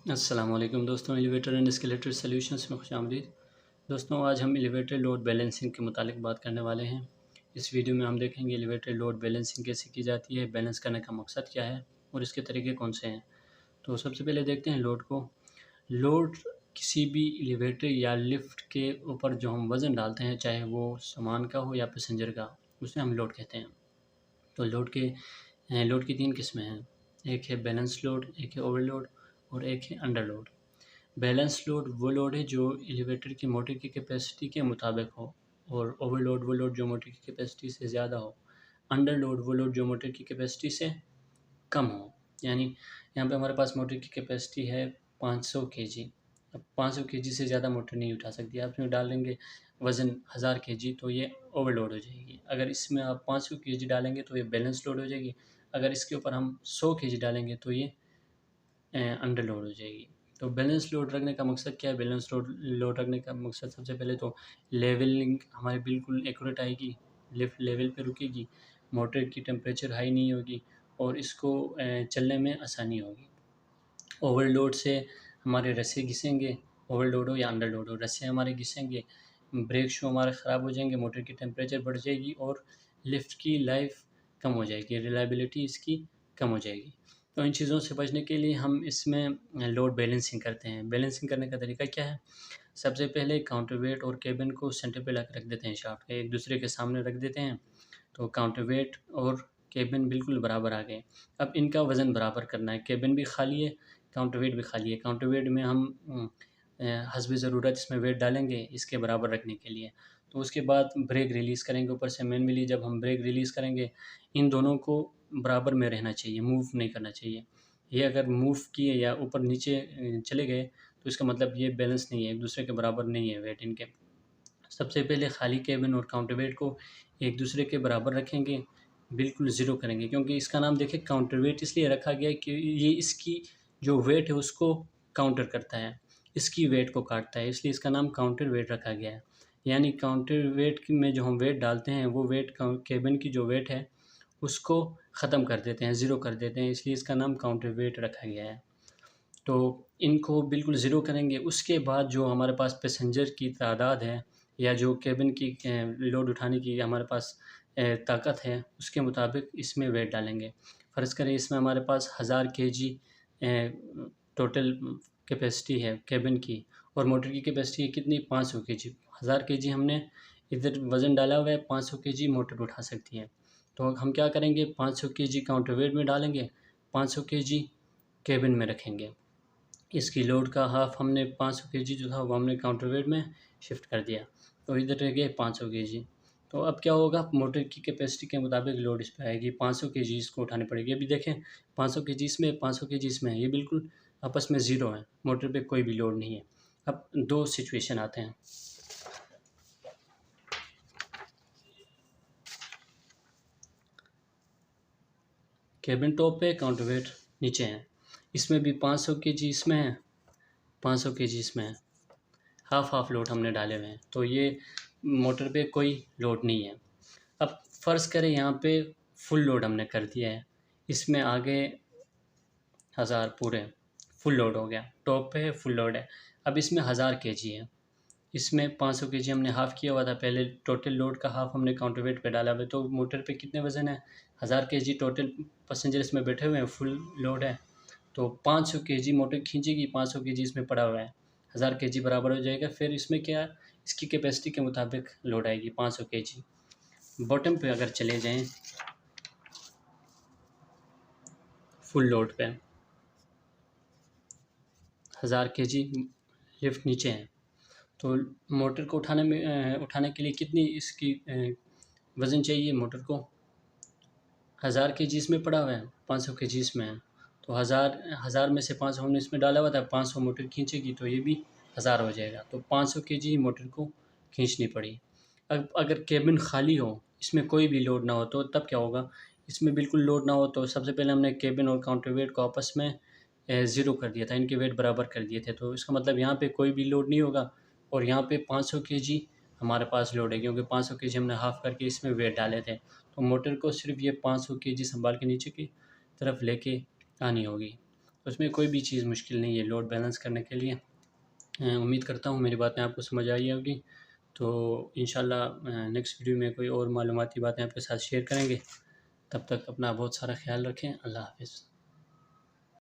अस्सलाम वालेकुम दोस्तों, एलिवेटर एंड एस्केलेटर सॉल्यूशंस में खुशामदीद। दोस्तों, आज हम एलिवेटर लोड बैलेंसिंग के मुतालिक बात करने वाले हैं। इस वीडियो में हम देखेंगे एलिवेटर लोड बैलेंसिंग कैसे की जाती है, बैलेंस करने का मकसद क्या है और इसके तरीके कौन से हैं। तो सबसे पहले देखते हैं लोड को। लोड किसी भी एलिवेटर या लिफ्ट के ऊपर जो हम वज़न डालते हैं, चाहे वो सामान का हो या पैसेंजर का, उसे हम लोड कहते हैं। तो लोड की 3 किस्में हैं। एक है बैलेंस लोड, एक है ओवरलोड और एक है अंडर लोड। बैलेंस लोड वो लोड है जो एलिवेटर की मोटर की कैपेसिटी के मुताबिक हो, और ओवरलोड वो लोड जो मोटर की कैपेसिटी से ज़्यादा हो। अंडर लोड वो लोड जो मोटर की कैपेसिटी से कम हो। यानी यहाँ पे हमारे पास मोटर की कैपेसिटी है 500 केजी। अब 500 केजी से ज़्यादा मोटर नहीं उठा सकती। आप इसमें डालेंगे वज़न 1000 केजी तो ये ओवरलोड हो जाएगी। अगर इसमें आप 500 केजी डालेंगे तो ये बैलेंस लोड हो जाएगी। अगर इसके ऊपर हम 100 केजी डालेंगे तो ये अंडर लोड हो जाएगी। तो बैलेंस लोड रखने का मकसद क्या है? बैलेंस लोड रखने का मकसद सबसे पहले तो लेवलिंग हमारी बिल्कुल एक्यूरेट आएगी, लिफ्ट लेवल पे रुकेगी, मोटर की टेम्परेचर हाई नहीं होगी और इसको चलने में आसानी होगी। ओवरलोड से हमारे रस्से घिसेंगे, ओवरलोड हो या अंडरलोड हो, रस्से हमारे घिसेंगे, ब्रेक शू हमारे ख़राब हो जाएंगे, मोटर की टेम्परेचर बढ़ जाएगी और लिफ्ट की लाइफ कम हो जाएगी, रिलायबिलिटी इसकी कम हो जाएगी। तो इन चीज़ों से बचने के लिए हम इसमें लोड बैलेंसिंग करते हैं। बैलेंसिंग करने का तरीका क्या है? सबसे पहले काउंटरवेट और केबिन को सेंटर पे लाके रख देते हैं, शाफ्ट के एक दूसरे के सामने रख देते हैं। तो काउंटरवेट और केबिन बिल्कुल बराबर आ गए। अब इनका वज़न बराबर करना है। केबिन भी खाली है, काउंटरवेट भी खाली है। काउंटरवेट में हम हस्बे ज़रूरत इसमें वेट डालेंगे इसके बराबर रखने के लिए। तो उसके बाद ब्रेक रिलीज़ करेंगे ऊपर से मैनुअली। जब हम ब्रेक रिलीज़ करेंगे, इन दोनों को बराबर में रहना चाहिए, मूव नहीं करना चाहिए। ये अगर मूव किए या ऊपर नीचे चले गए तो इसका मतलब ये बैलेंस नहीं है, एक दूसरे के बराबर नहीं है वेट इनके। सबसे पहले खाली केबिन और काउंटरवेट को एक दूसरे के बराबर रखेंगे, बिल्कुल ज़ीरो करेंगे, क्योंकि इसका नाम देखिए काउंटरवेट इसलिए रखा गया है कि ये इसकी जो वेट है उसको काउंटर करता है, इसकी वेट को काटता है, इसलिए इसका नाम काउंटरवेट रखा गया है। यानी काउंटरवेट में जो हम वेट डालते हैं वो वेट केबिन की जो वेट है उसको ख़त्म कर देते हैं, ज़ीरो कर देते हैं, इसलिए इसका नाम काउंटरवेट रखा गया है। तो इनको बिल्कुल ज़ीरो करेंगे। उसके बाद जो हमारे पास पैसेंजर की तादाद है या जो केबिन की लोड उठाने की हमारे पास ताकत है, उसके मुताबिक इसमें वेट डालेंगे। फ़र्ज़ करें इसमें हमारे पास 1000 केजी टोटल कैपेसिटी है केबिन की, और मोटर की कैपेसिटी है कितनी? 500 केजी। 1000 केजी हमने इधर वज़न डाला हुआ है, 500 केजी मोटर उठा सकती है। तो हम क्या करेंगे, 500 केजी काउंटरवेट में डालेंगे, 500 केजी केबिन में रखेंगे। इसकी लोड का हाफ़ हमने 500 केजी जो था वो हमने काउंटरवेट में शिफ्ट कर दिया, तो इधर रह गए 500 केजी। तो अब क्या होगा, मोटर की कैपेसिटी के मुताबिक लोड इस पे आएगी, 500 केजी इसको उठानी पड़ेगी। अभी देखें 500 केजी इसमें, 500 केजी इसमें है, ये बिल्कुल आपस में ज़ीरो है, मोटर पे कोई भी लोड नहीं है। अब 2 सिचुएशन आते हैं। केबिन टॉप पे, काउंटरवेट नीचे है। इसमें भी 500 केजी इसमें है, 500 केजी इसमें है। हाफ़ लोड हमने डाले हुए हैं, तो ये मोटर पे कोई लोड नहीं है। अब फ़र्ज़ करें यहाँ पे फुल लोड हमने कर दिया है, इसमें आगे 1000 पूरे फुल लोड हो गया, टॉप पे है, फुल लोड है। अब इसमें 1000 केजी है, इसमें 500 केजी हमने हाफ़ किया हुआ था पहले, टोटल लोड का हाफ़ हमने काउंटरवेट पे डाला हुआ है, तो मोटर पे कितने वज़न है? 1000 केजी टोटल पैसेंजर इसमें बैठे हुए हैं, फुल लोड है। तो 500 केजी मोटर खींचेगी, 500 केजी इसमें पड़ा हुआ है, 1000 केजी बराबर हो जाएगा। फिर इसमें क्या, इसकी कैपेसिटी के मुताबिक लोड आएगी 500 केजी। बॉटम पे अगर चले जाएँ फुल लोड पे, 1000 केजी लिफ्ट नीचे है, तो मोटर को उठाने के लिए कितनी इसकी वज़न चाहिए मोटर को? 1000 केजी इसमें पड़ा हुआ है, 500 केजी इसमें है, तो 1000 में से 500 हमने इसमें डाला हुआ था, 500 मोटर खींचेगी तो ये भी 1000 हो जाएगा, तो 500 केजी मोटर को खींचनी पड़ी। अब अगर केबिन खाली हो, इसमें कोई भी लोड ना हो, तो तब क्या होगा? इसमें बिल्कुल लोड ना हो तो सबसे पहले हमने केबिन और काउंटरवेट को आपस में ज़ीरो कर दिया था, इनके वेट बराबर कर दिए थे, तो इसका मतलब यहाँ पे कोई भी लोड नहीं होगा और यहाँ पे 500 केजी हमारे पास लोड है, क्योंकि 500 केजी हमने हाफ़ करके इसमें वेट डाले थे। तो मोटर को सिर्फ ये 500 केजी संभाल के नीचे की तरफ लेके आनी होगी। उसमें कोई भी चीज़ मुश्किल नहीं है लोड बैलेंस करने के लिए। उम्मीद करता हूँ मेरी बातें आपको समझ आई होगी। तो इंशाल्लाह नेक्स्ट वीडियो में कोई और मालूमाती बातें आपके साथ शेयर करेंगे। तब तक अपना बहुत सारा ख्याल रखें। अल्लाह हाफ़िज़।